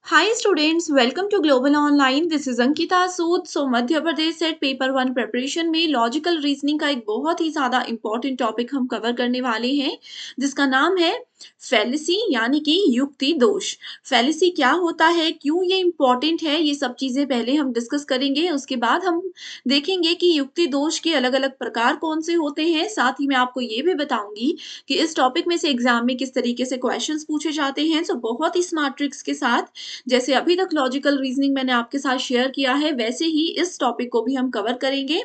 Hi students, welcome to Global Online. This is Ankita Sood. Madhya Pradesh set paper 1 preparation में logical reasoning का एक बहुत ही ज़्यादा इम्पोर्टेंट टॉपिक हम कवर करने वाले हैं, जिसका नाम है फैलेसी यानी कि युक्ति दोष। फैलेसी क्या होता है, क्यों ये इम्पोर्टेंट है, ये सब चीज़ें पहले हम डिस्कस करेंगे। उसके बाद हम देखेंगे कि युक्ति दोष के अलग अलग प्रकार कौन से होते हैं। साथ ही मैं आपको ये भी बताऊंगी कि इस टॉपिक में से एग्जाम में किस तरीके से क्वेश्चंस पूछे जाते हैं। बहुत ही स्मार्ट ट्रिक्स के साथ, जैसे अभी तक लॉजिकल रीजनिंग मैंने आपके साथ शेयर किया है, वैसे ही इस टॉपिक को भी हम कवर करेंगे।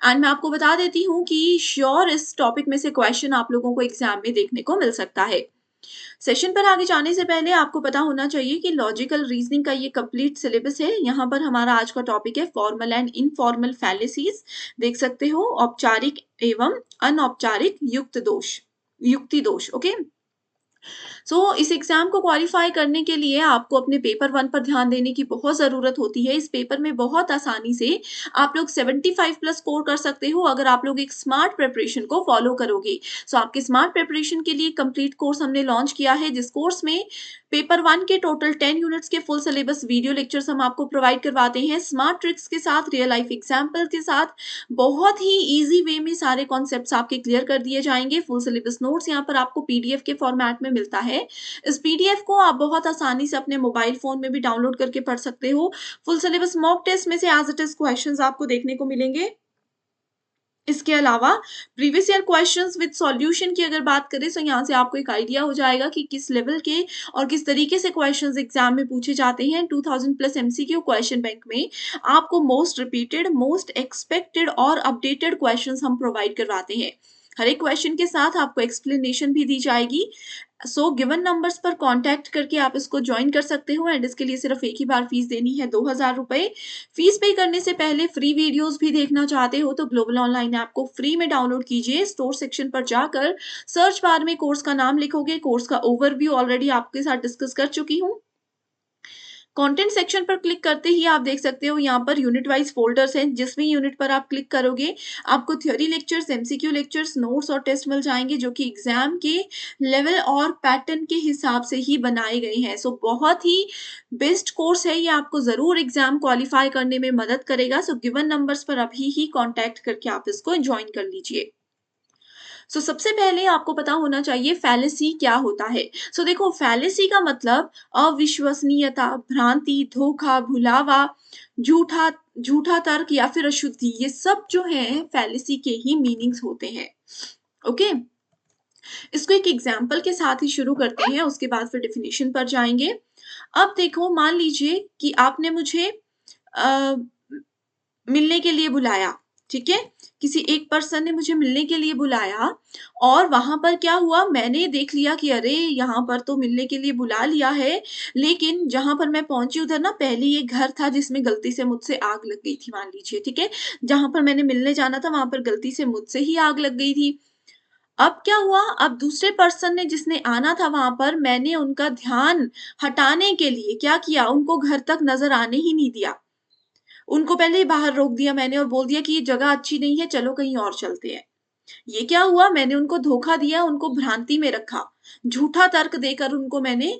एंड मैं आपको बता देती हूँ कि श्योर इस टॉपिक में से क्वेश्चन आप लोगों को एग्जाम में देखने को मिल सकता है। सेशन पर आगे जाने से पहले आपको पता होना चाहिए कि लॉजिकल रीजनिंग का ये कंप्लीट सिलेबस है। यहाँ पर हमारा आज का टॉपिक है फॉर्मल एंड इनफॉर्मल फैलेसीज। देख सकते हो, औपचारिक एवं अनौपचारिक युक्ति दोष। ओके, इस एग्जाम को क्वालिफाई करने के लिए आपको अपने पेपर 1 पर ध्यान देने की बहुत ज़रूरत होती है। इस पेपर में बहुत आसानी से आप लोग 75 प्लस स्कोर कर सकते हो अगर आप लोग एक स्मार्ट प्रिपरेशन को फॉलो करोगे। आपके स्मार्ट प्रिपरेशन के लिए कंप्लीट कोर्स हमने लॉन्च किया है, जिस कोर्स में पेपर 1 के टोटल 10 यूनिट्स के फुल सिलेबस वीडियो लेक्चर्स हम आपको प्रोवाइड करवाते हैं, स्मार्ट ट्रिक्स के साथ, रियल लाइफ एग्जाम्पल के साथ। बहुत ही ईजी वे में सारे कॉन्सेप्ट्स आपके क्लियर कर दिए जाएंगे। फुल सिलेबस नोट्स यहाँ पर आपको पीडीएफ के फॉर्मेट में मिलता है। इस पीडीएफ को आप बहुत आसानी से अपने मोबाइल फोन में भी डाउनलोड करके पढ़ सकते हो। फुल सिलेबस मॉक टेस्ट में से एज इट इज क्वेश्चंस आपको देखने को मिलेंगे। इसके अलावा previous year questions with solution की अगर बात करें तो यहाँ से आपको एक आइडिया हो जाएगा कि किस लेवल के और किस तरीके से क्वेश्चंस एग्जाम में पूछे जाते हैं। 2000 प्लस एमसीक्यू क्वेश्चन बैंक में आपको मोस्ट रिपीटेड, मोस्ट एक्सपेक्टेड और अपडेटेड क्वेश्चंस हम प्रोवाइड करवाते हैं। हर एक क्वेश्चन के साथ आपको एक्सप्लेनेशन भी दी जाएगी। गिवन नंबर्स पर कांटेक्ट करके आप इसको ज्वाइन कर सकते हो एंड इसके लिए सिर्फ एक ही बार फीस देनी है, 2000 रुपए। फीस पे करने से पहले फ्री वीडियोस भी देखना चाहते हो तो ग्लोबल ऑनलाइन ऐप को फ्री में डाउनलोड कीजिए। स्टोर सेक्शन पर जाकर सर्च बार में कोर्स का नाम लिखोगे, कोर्स का ओवरव्यू ऑलरेडी आपके साथ डिस्कस कर चुकी हूँ। कंटेंट सेक्शन पर क्लिक करते ही आप देख सकते हो यहाँ पर यूनिट वाइज फोल्डर्स हैं। जिस भी यूनिट पर आप क्लिक करोगे आपको theory lectures, MCQ lectures, notes और टेस्ट मिल जाएंगे, जो कि एग्जाम के लेवल और पैटर्न के हिसाब से ही बनाए गए हैं। बहुत ही बेस्ट कोर्स है ये, आपको जरूर एग्जाम क्वालिफाई करने में मदद करेगा। गिवन नंबर्स पर अभी ही कॉन्टैक्ट करके आप इसको ज्वाइन कर लीजिए। सबसे पहले आपको पता होना चाहिए फैलेसी क्या होता है। देखो, फैलेसी का मतलब अविश्वसनीयता, भ्रांति, धोखा, भुलावा, झूठा झूठा तर्क या फिर अशुद्धि, ये सब जो है फैलेसी के ही मीनिंग्स होते हैं। ओके, इसको एक एग्जाम्पल के साथ ही शुरू करते हैं, उसके बाद फिर डेफिनेशन पर जाएंगे। अब देखो, मान लीजिए कि आपने मुझे आ, मिलने के लिए बुलाया, ठीक है, किसी एक पर्सन ने मुझे मिलने के लिए बुलाया और वहां पर क्या हुआ, मैंने देख लिया कि अरे यहाँ पर तो मिलने के लिए बुला लिया है, लेकिन जहां पर मैं पहुंची उधर ना पहले ये घर था जिसमें गलती से मुझसे आग लग गई थी, मान लीजिए, ठीक है। जहां पर मैंने मिलने जाना था वहां पर गलती से मुझसे ही आग लग गई थी। अब क्या हुआ, अब दूसरे पर्सन ने जिसने आना था वहां पर, मैंने उनका ध्यान हटाने के लिए क्या किया, उनको घर तक नजर आने ही नहीं दिया। उनको पहले ही बाहर रोक दिया मैंने और बोल दिया कि ये जगह अच्छी नहीं है, चलो कहीं और चलते हैं। ये क्या हुआ, मैंने उनको धोखा दिया, उनको भ्रांति में रखा, झूठा तर्क देकर उनको मैंने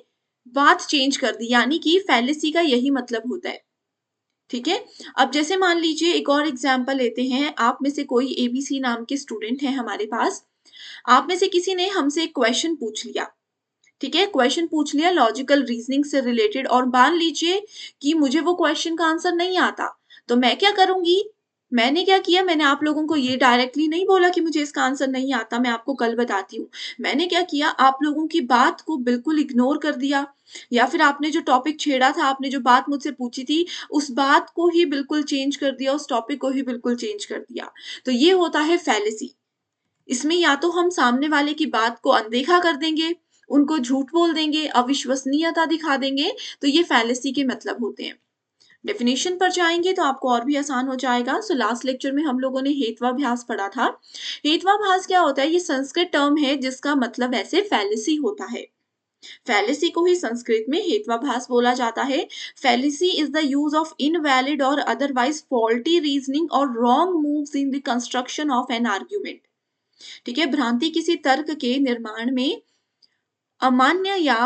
बात चेंज कर दी। यानी कि फैलेसी का यही मतलब होता है, ठीक है। अब जैसे मान लीजिए एक और एग्जाम्पल लेते हैं। आप में से कोई एबीसी नाम के स्टूडेंट है हमारे पास। आप में से किसी ने हमसे एक क्वेश्चन पूछ लिया, ठीक है, क्वेश्चन पूछ लिया लॉजिकल रीजनिंग से रिलेटेड, और मान लीजिए कि मुझे वो क्वेश्चन का आंसर नहीं आता, तो मैं क्या करूंगी, मैंने क्या किया, मैंने आप लोगों को ये डायरेक्टली नहीं बोला कि मुझे इसका आंसर नहीं आता, मैं आपको कल बताती हूँ। मैंने क्या किया, आप लोगों की बात को बिल्कुल इग्नोर कर दिया, या फिर आपने जो टॉपिक छेड़ा था, आपने जो बात मुझसे पूछी थी, उस बात को ही बिल्कुल चेंज कर दिया, उस टॉपिक को ही बिल्कुल चेंज कर दिया। तो ये होता है फैलेसी। इसमें या तो हम सामने वाले की बात को अनदेखा कर देंगे, उनको झूठ बोल देंगे, अविश्वसनीयता दिखा देंगे, तो ये फैलेसी के मतलब होते हैं। डेफिनेशन पर जाएंगे तो आपको और भी आसान हो जाएगा। लास्ट लेक्चर में हम लोगों ने हेत्वाभास पढ़ा था। हेत्वाभास क्या होता है, ये संस्कृत टर्म है जिसका मतलब ऐसे फैलेसी होता है। फैलेसी को ही संस्कृत में हेत्वाभास बोला जाता है। Fallacy is the use of invalid और अदरवाइज फॉल्टी रीजनिंग और wrong moves in the construction of an argument, ठीक है। भ्रांति किसी तर्क के निर्माण में अमान्य या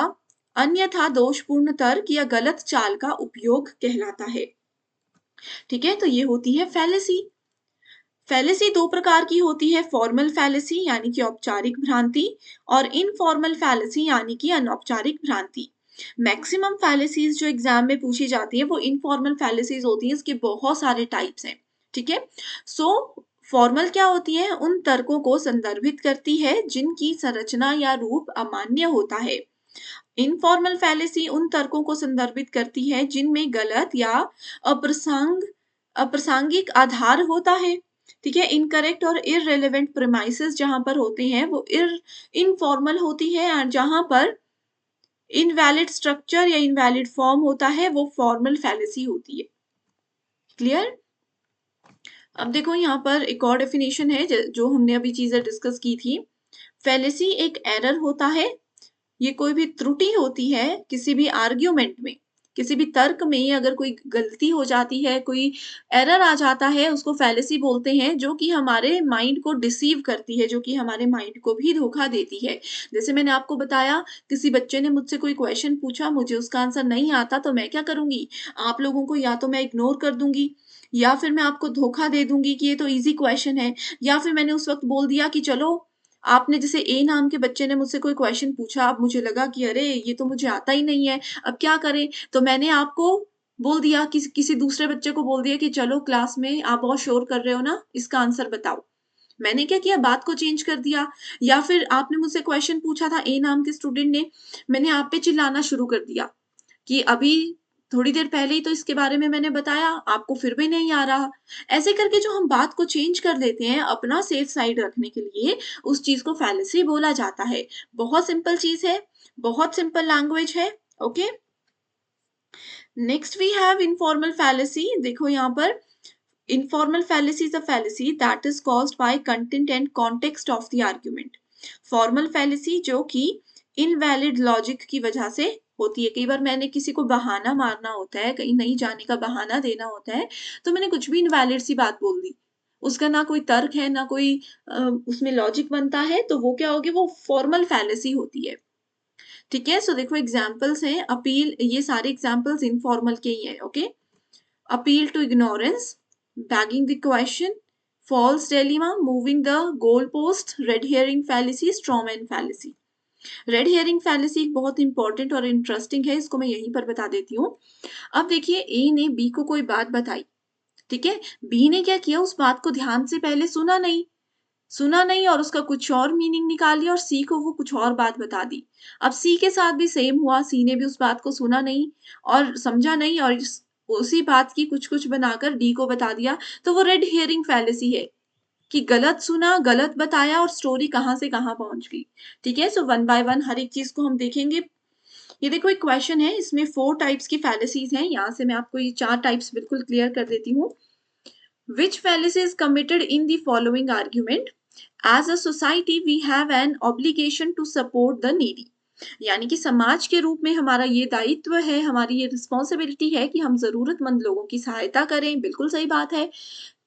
अन्यथा दोषपूर्ण तर्क या गलत चाल का उपयोग कहलाता है। ठीक है, तो ये होती है फैलेसी। फैलेसी दो प्रकार की होती है, फॉर्मल फैलेसी यानी कि औपचारिक भ्रांति और इनफॉर्मल फैलेसी यानी कि अनौपचारिक भ्रांति। मैक्सिमम फैलेसीज जो एग्जाम में पूछी जाती है वो इनफॉर्मल फैलेसीज होती है, इसके बहुत सारे टाइप्स हैं। ठीक है, सो फॉर्मल क्या होती है, उन तर्कों को संदर्भित करती है जिनकी संरचना या रूप अमान्य होता है। इनफॉर्मल फैलेसी उन तर्कों को संदर्भित करती है जिनमें गलत या अप्रासंगिक आधार होता है। ठीक है, इनकरेक्ट और इररिलेवेंट प्रीमाइसेस जहां पर होते हैं वो इनफॉर्मल होती है, और जहां पर इनवैलिड स्ट्रक्चर या इनवैलिड फॉर्म होता है वो फॉर्मल फैलेसी होती है। क्लियर? अब देखो यहाँ पर एक और डेफिनेशन है जो हमने अभी चीजें डिस्कस की थी। फैलेसी एक एरर होता है, ये कोई भी त्रुटि होती है किसी भी आर्ग्यूमेंट में, किसी भी तर्क में अगर कोई गलती हो जाती है, कोई एरर आ जाता है, उसको फैलेसी बोलते हैं, जो कि हमारे माइंड को डिसीव करती है, जो कि हमारे माइंड को भी धोखा देती है। जैसे मैंने आपको बताया, किसी बच्चे ने मुझसे कोई क्वेश्चन पूछा, मुझे उसका आंसर नहीं आता, तो मैं क्या करूंगी, आप लोगों को या तो मैं इग्नोर कर दूंगी या फिर मैं आपको धोखा दे दूंगी कि ये तो इजी क्वेश्चन है, या फिर मैंने उस वक्त बोल दिया कि चलो, आपने जैसे ए नाम के बच्चे ने मुझसे कोई क्वेश्चन पूछा, अब मुझे लगा कि अरे ये तो मुझे आता ही नहीं है, अब क्या करें, तो मैंने आपको बोल दिया, किसी दूसरे बच्चे को बोल दिया कि चलो क्लास में आप बहुत शोर कर रहे हो ना, इसका आंसर बताओ। मैंने क्या किया, बात को चेंज कर दिया। या फिर आपने मुझसे क्वेश्चन पूछा था, ए नाम के स्टूडेंट ने, मैंने आप पे चिल्लाना शुरू कर दिया कि अभी थोड़ी देर पहले ही तो इसके बारे में मैंने बताया, आपको फिर भी नहीं आ रहा। ऐसे करके जो हम बात को चेंज कर देते हैं अपना सेफ साइड रखने के लिए, उस चीज को फैलेसी बोला जाता है। बहुत सिंपल चीज है, बहुत सिंपल लैंग्वेज है। Okay, next we have informal fallacy. देखो यहाँ पर, informal fallacy is a fallacy that is caused by content and context of the argument. Formal fallacy जो कि invalid logic की वजह से होती है। कई बार मैंने किसी को बहाना मारना होता है, कहीं नहीं जाने का बहाना देना होता है, तो मैंने कुछ भी इनवैलिड सी बात बोल दी, उसका ना कोई तर्क है ना कोई उसमें लॉजिक बनता है, तो वो क्या होगी, वो फॉर्मल फैलेसी होती है। ठीक है, सो देखो एग्जाम्पल्स हैं, अपील, ये सारे एग्जाम्पल्स इनफॉर्मल के ही है। Okay, appeal to ignorance, begging the question, false dilemma, moving the goalpost, red herring fallacy, strawman fallacy. Red hearing fallacy एक बहुत इंपॉर्टेंट और इंटरेस्टिंग है, इसको मैं यहीं पर बता देती हूँ। अब देखिए, ए ने बी को कोई बात बताई, ठीक है, बी ने क्या किया, उस बात को ध्यान से पहले सुना नहीं और उसका कुछ और मीनिंग निकाल लिया और सी को वो कुछ और बात बता दी। अब सी के साथ भी सेम हुआ, सी ने भी उस बात को सुना नहीं और समझा नहीं और उसी बात की कुछ कुछ बनाकर डी को बता दिया, तो वो रेड हियरिंग फैलेसी है कि गलत सुना, गलत बताया और स्टोरी कहाँ से कहाँ पहुंच गई। ठीक है, सो वन बाय वन हर एक चीज को हम देखेंगे। ये देखो एक क्वेश्चन है, इसमें 4 टाइप्स की फैलेसीज हैं, यहाँ से मैं आपको ये 4 टाइप्स बिल्कुल क्लियर कर देती हूँ। Which fallacy is committed in the following argument? As a society, we have an obligation to support the needy. यानी कि समाज के रूप में हमारा ये दायित्व है, हमारी ये रिस्पॉन्सिबिलिटी है कि हम जरूरतमंद लोगों की सहायता करें। बिल्कुल सही बात है,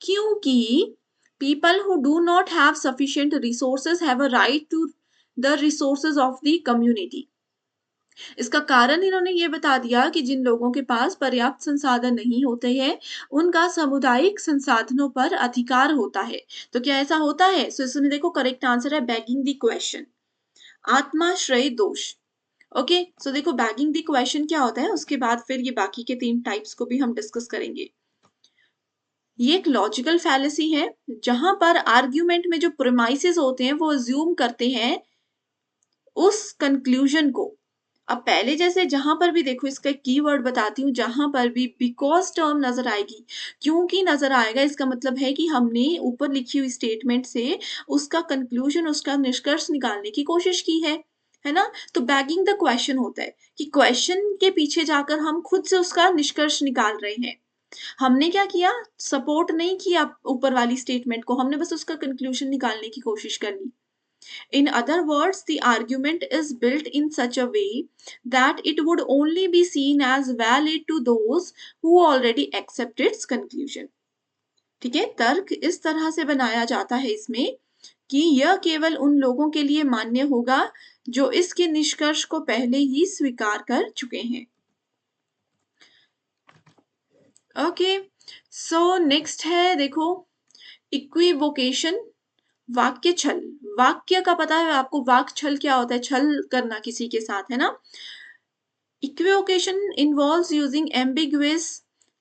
क्योंकि people who do not have sufficient resources have a right to the resources of the community. इसका कारण इन्होंने ये बता दिया कि जिन लोगों के पास पर्याप्त संसाधन नहीं होते हैं, उनका सामुदायिक संसाधनों पर अधिकार होता है। तो क्या ऐसा होता है? सो इसमें देखो करेक्ट आंसर है बैगिंग द क्वेश्चन, आत्माश्रय दोष। ओके, सो देखो बैगिंग द क्वेश्चन क्या होता है, उसके बाद फिर ये बाकी के 3 टाइप्स को भी हम डिस्कस करेंगे। ये एक लॉजिकल फैलेसी है जहां पर आर्ग्यूमेंट में जो प्रीमाइसेस होते हैं वो अज्यूम करते हैं उस कंक्लूजन को। अब पहले जैसे जहां पर भी देखो, इसका कीवर्ड बताती हूँ, जहां पर भी बिकॉज टर्म नजर आएगी, क्योंकि नजर आएगा, इसका मतलब है कि हमने ऊपर लिखी हुई स्टेटमेंट से उसका कंक्लूजन, उसका निष्कर्ष निकालने की कोशिश की है ना। तो बैगिंग द क्वेश्चन होता है कि क्वेश्चन के पीछे जाकर हम खुद से उसका निष्कर्ष निकाल रहे हैं। हमने क्या किया, सपोर्ट नहीं किया ऊपर वाली स्टेटमेंट को, हमने बस उसका कंक्लूजन निकालने की कोशिश कर ली। In other words, the argument is built in such a way that it would only be seen as valid to those who already accept its conclusion. ठीक है, तर्क इस तरह से बनाया जाता है इसमें कि यह केवल उन लोगों के लिए मान्य होगा जो इसके निष्कर्ष को पहले ही स्वीकार कर चुके हैं। ओके, सो नेक्स्ट है देखो इक्विवोकेशन, वाक्य छल। वाक्य का पता है आपको, वाक्य छल क्या होता है? छल करना किसी के साथ, है ना। Equivocation involves using ambiguous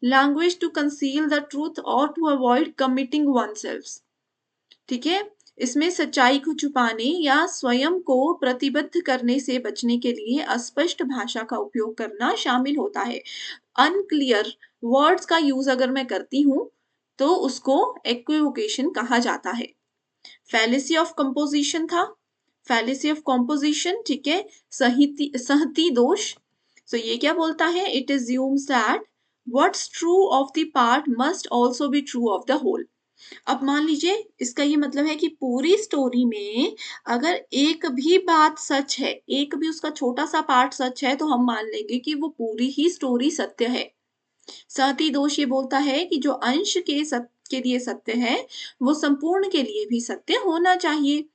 language to conceal the truth or to avoid committing oneself। ठीक है, इसमें सच्चाई को छुपाने या स्वयं को प्रतिबद्ध करने से बचने के लिए अस्पष्ट भाषा का उपयोग करना शामिल होता है। अनक्लियर वर्ड्स का यूज अगर मैं करती हूँ तो उसको इक्विवोकेशन कहा जाता है। फैलेसी ऑफ कंपोजिशन था, फैलेसी ऑफ कंपोजिशन, ठीक है, सहती दोष। सो ये क्या बोलता है? It assumes that what's true of the part must also be true of the whole। अब मान लीजिए इसका ये मतलब है कि पूरी स्टोरी में अगर एक भी बात सच है, एक भी उसका छोटा सा पार्ट सच है, तो हम मान लेंगे कि वो पूरी ही स्टोरी सत्य है। साथी दोष ये बोलता है कि जो अंश के लिए सत्य है वो संपूर्ण के लिए भी सत्य होना चाहिए।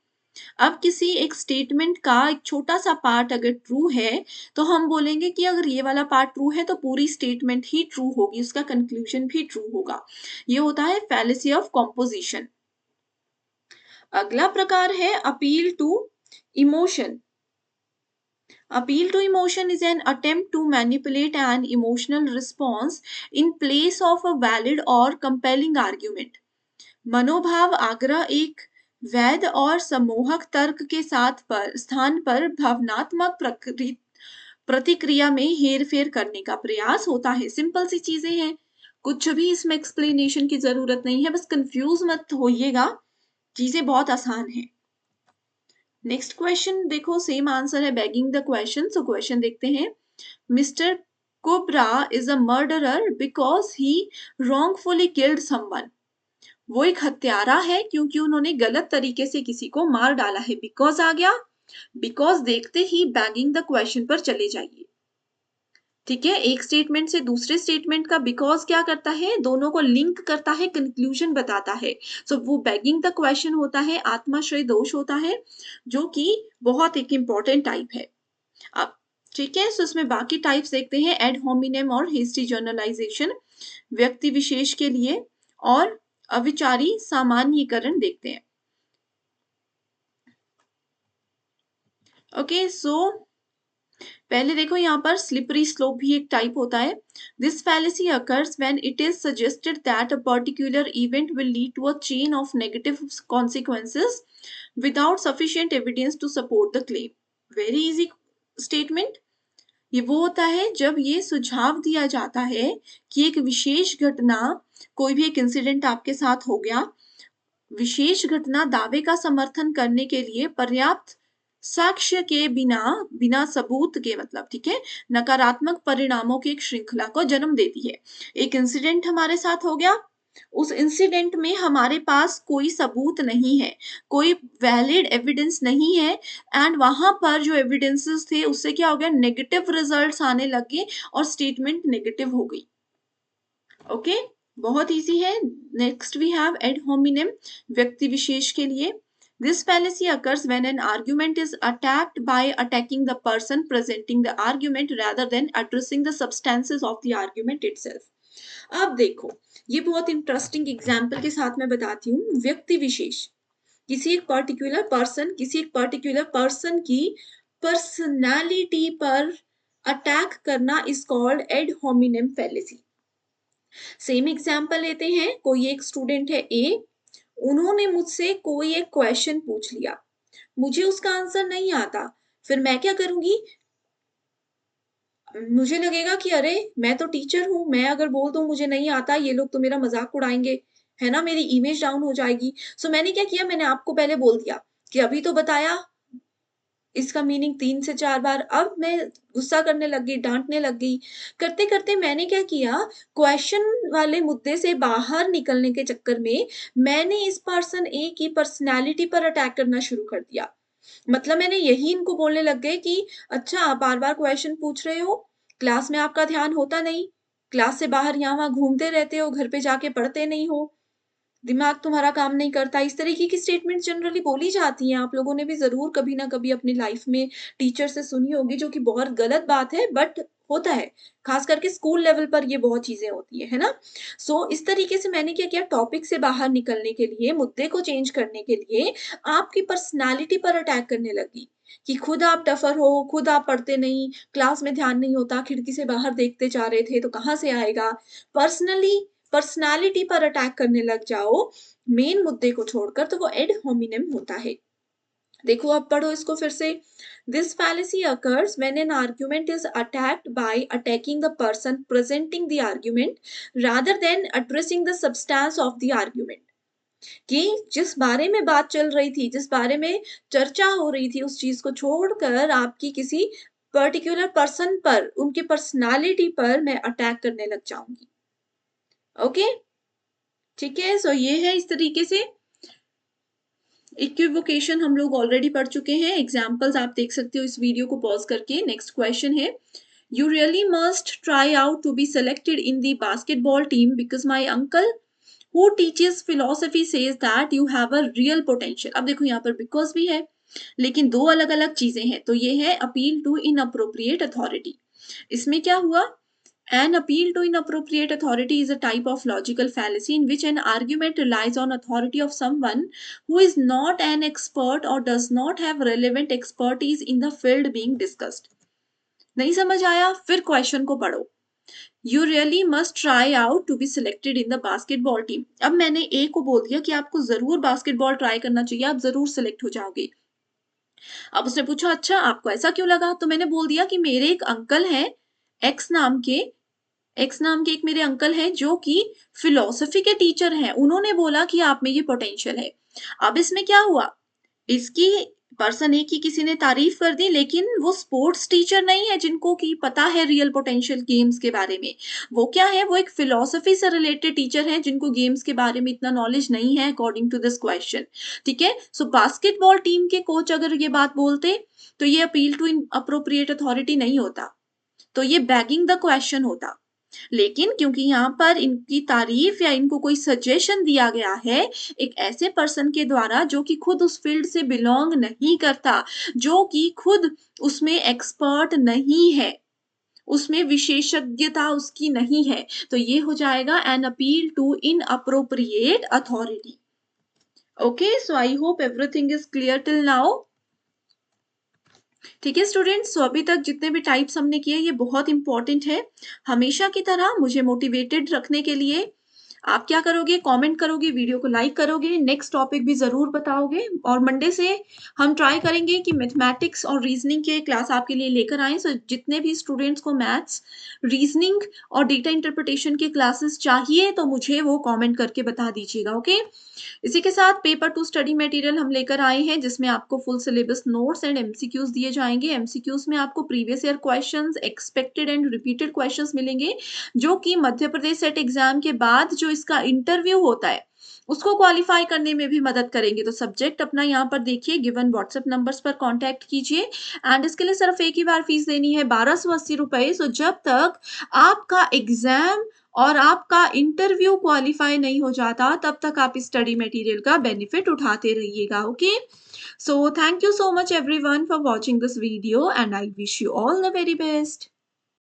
अब किसी एक स्टेटमेंट का एक छोटा सा पार्ट अगर ट्रू है तो हम बोलेंगे कि अगर ये वाला पार्ट ट्रू है तो पूरी स्टेटमेंट ही ट्रू होगी, उसका कंक्लूजन भी ट्रू होगा। ये होता है फैलेसी ऑफ कॉम्पोजिशन। अगला प्रकार है appeal to emotion. Appeal to emotion is an attempt to manipulate an emotional response in place of a valid or compelling argument। मनोभाव आग्रह एक वैध और सम्मोहक तर्क के स्थान पर भावनात्मक प्रतिक्रिया में हेरफेर करने का प्रयास होता है। सिंपल सी चीजें हैं, कुछ भी इसमें एक्सप्लेनेशन की जरूरत नहीं है, बस कंफ्यूज मत होइएगा, चीजें बहुत आसान है। नेक्स्ट क्वेश्चन देखो, सेम आंसर है begging the question. So question देखते हैं। Mister cobra is a murderer because he wrongfully killed someone। वो एक हत्यारा है क्योंकि उन्होंने गलत तरीके से किसी को मार डाला है। बिकॉज आ गया, बिकॉज देखते ही बैगिंग द क्वेश्चन पर चले जाइए। ठीक है, एक स्टेटमेंट से दूसरे स्टेटमेंट का बिकॉज क्या करता है? दोनों को लिंक करता है, कंक्लूजन बताता है। सो वो बैगिंग द क्वेश्चन होता है, आत्माश्रय दोष होता है, जो कि बहुत एक इंपॉर्टेंट टाइप है। अब ठीक है, सो इसमें बाकी टाइप्स देखते हैं। एड होमिनेम और हेस्टी जर्नलाइजेशन व्यक्ति विशेष के लिए, और अविचारी सामान्यीकरण देखते हैं। ओके, सो पहले देखो यहाँ पर स्लिपरी स्लोप भी एक टाइप होता है। This fallacy occurs when it is suggested that a particular event will lead to a chain of negative consequences without sufficient evidence to support the claim. Very easy statement. ये वो होता है जब ये सुझाव दिया जाता है कि एक विशेष घटना, कोई भी एक इंसिडेंट आपके साथ हो गया, विशेष घटना दावे का समर्थन करने के लिए पर्याप्त साक्ष्य के बिना बिना सबूत के, मतलब ठीक है, नकारात्मक परिणामों की एक श्रृंखला को जन्म देती है। एक इंसिडेंट हमारे साथ हो गया, उस इंसिडेंट में हमारे पास कोई सबूत नहीं है, कोई वैलिड एविडेंस नहीं है, एंड वहां पर जो एविडेंसेस थे उससे क्या हो गया? नेगेटिव रिजल्ट्स आने लगे और स्टेटमेंट नेगेटिव हो गई। ओके, बहुत इजी है। नेक्स्ट वी हैव एड होमिनेम व्यक्ति विशेष के लिए। This fallacy occurs when an argument is attacked by attacking the person presenting the argument rather than addressing the substances of the argument itself। अब देखो, ये बहुत इंटरेस्टिंग एग्जाम्पल के साथ मैं बताती हूँ। व्यक्ति विशेष, किसी एक पर्टिकुलर पर्सन की पर्सनालिटी पर अटैक करना is called ad hominem fallacy. Same example लेते हैं। कोई एक स्टूडेंट है ए, उन्होंने मुझसे कोई एक क्वेश्चन पूछ लिया, मुझे उसका आंसर नहीं आता, फिर मैं क्या करूंगी? मुझे लगेगा कि अरे मैं तो टीचर हूं, मैं अगर बोल दूं मुझे नहीं आता, ये लोग तो मेरा मजाक उड़ाएंगे, है ना, मेरी इमेज डाउन हो जाएगी। सो मैंने क्या किया? मैंने आपको पहले बोल दिया कि अभी तो बताया इसका मीनिंग 3 से 4 बार। अब मैं गुस्सा करने लग गई, डाँटने लग गई। करते-करते मैंने क्या किया, क्वेश्चन वाले मुद्दे से बाहर निकलने के चक्कर में मैंने इस पर्सन ए की पर्सनैलिटी पर अटैक करना शुरू कर दिया। मतलब मैंने यही इनको बोलने लग गए कि अच्छा आप बार-बार क्वेश्चन पूछ रहे हो, क्लास में आपका ध्यान होता नहीं, क्लास से बाहर यहाँ-वहाँ घूमते रहते हो, घर पे जाके पढ़ते नहीं हो। दिमाग तुम्हारा काम नहीं करता, इस तरीके की स्टेटमेंट जनरली बोली जाती हैं। आप लोगों ने भी ज़रूर कभी ना कभी अपनी लाइफ में टीचर से सुनी होगी, जो कि बहुत गलत बात है, बट होता है। ख़ास करके स्कूल लेवल पर ये बहुत चीज़ें होती हैं, है ना? सो इस तरीके से मैंने क्या किया, टॉपिक से बाहर निकलने के लिए, मुद्दे को चेंज करने के लिए आपकी पर्सनैलिटी पर अटैक करने लगी, कि खुद आप टफ़र हो, खुद आप पढ़ते नहीं, क्लास में ध्यान नहीं होता, खिड़की से बाहर देखते जा रहे थे, तो कहाँ से आएगा? पर्सनैलिटी पर अटैक करने लग जाओ, मेन मुद्दे को छोड़कर, तो वो एड होमिनेम होता है। देखो अब पढ़ो इसको फिर से। This fallacy occurs when an argument is attacked by attacking the person presenting the argument rather than addressing the substance of the argument। कि जिस बारे में बात चल रही थी, जिस बारे में चर्चा हो रही थी, उस चीज़ को छोड़कर आपकी किसी पर्टिकुलर पर्सन पर, उनकी पर्सनैलिटी पर मैं अटैक करने लग जाऊँगी। ओके? ठीक है? सो ये है इस तरीके से इक्विवोकेशन हम लोग ऑलरेडी पढ़ चुके हैं। एग्जाम्पल्स आप देख सकते हो इस वीडियो को पॉज़ करके। नेक्स्ट क्वेश्चन है, "You really must try out to be selected in the basketball team because my uncle who teaches philosophy says that you have a real potential"। अब देखो यहाँ पर बिकॉज़ भी है, लेकिन 2 अलग-अलग चीज़ें हैं। तो ये है अपील टू इनअप्रोप्रिएट अथॉरिटी। इसमें क्या हुआ? An appeal to inappropriate authority is a type of logical fallacy in which an argument relies on authority of someone who is not an expert or does not have relevant expertise in the field being discussed। नहीं समझ आया? फिर question को पढ़ो। You really must try out to be selected in the basketball team। अब मैंने ए को बोल दिया कि आपको ज़रूर बास्केटबॉल ट्राई करना चाहिए, आप ज़रूर सेलेक्ट हो जाओगे। अब उसने पूछा, अच्छा आपको ऐसा क्यों लगा? तो मैंने बोल दिया कि मेरे एक अंकल हैं, एक्स नाम के एक्स नाम के एक मेरे अंकल हैं जो कि फिलॉसफी के टीचर हैं। उन्होंने बोला कि आप में ये पोटेंशियल है। अब इसमें क्या हुआ? इसकी पर्सन ए की किसी ने तारीफ कर दी, लेकिन वो स्पोर्ट्स टीचर नहीं है जिनको कि पता है रियल पोटेंशियल गेम्स के बारे में। वो क्या है? वो एक फिलॉसफी से रिलेटेड टीचर हैं जिनको गेम्स के बारे में इतना नॉलेज नहीं है अकॉर्डिंग टू दिस क्वेश्चन। ठीक है? सो बास्केटबॉल टीम के कोच अगर ये बात बोलते तो ये अपील टू अप्रोप्रिएट अथॉरिटी नहीं होता, तो ये बैगिंग द क्वेश्चन होता। लेकिन क्योंकि यहाँ पर इनकी तारीफ या इनको कोई सजेशन दिया गया है एक ऐसे पर्सन के द्वारा जो कि खुद उस फील्ड से बिलोंग नहीं करता, जो कि खुद उसमें एक्सपर्ट नहीं है, उसमें विशेषज्ञता उसकी नहीं है, तो ये हो जाएगा an appeal to inappropriate authority. Okay, so I hope everything is clear till now. ठीक है स्टूडेंट्स, सो अभी तक जितने भी टाइप्स हमने किए ये बहुत इंपॉर्टेंट है। हमेशा की तरह मुझे मोटिवेटेड रखने के लिए आप क्या करोगे? कमेंट करोगे, वीडियो को लाइक करोगे, नेक्स्ट टॉपिक भी ज़रूर बताओगे, और मंडे से हम ट्राई करेंगे कि मैथमेटिक्स और रीजनिंग के क्लास आपके लिए लेकर आएँ। सो जितने भी स्टूडेंट्स को मैथ्स, रीजनिंग और डेटा इंटरप्रिटेशन के क्लासेस चाहिए तो मुझे वो कमेंट करके बता दीजिएगा। ओके, इसी के साथ पेपर 2 स्टडी मटेरियल हम लेकर आए हैं जिसमें आपको full syllabus notes and MCQs दिए जाएंगे। एमसीक्यूज में आपको previous year questions, expected and repeated questions मिलेंगे, जो कि मध्य प्रदेश सेट एग्जाम के बाद जो इसका इंटरव्यू होता है उसको क्वालिफाई करने में भी मदद करेंगे। तो सब्जेक्ट अपना यहाँ पर देखिए, गिवन व्हाट्सएप नंबर्स पर कांटेक्ट कीजिए, एंड इसके लिए सिर्फ एक ही बार फीस देनी है 1280 रुपए। सो जब तक आपका एग्जाम और आपका इंटरव्यू क्वालिफाई नहीं हो जाता तब तक आप इस स्टडी मटेरियल का बेनिफिट उठाते रहिएगा। Okay, so thank you so much everyone for watching this video and I wish you all the very best.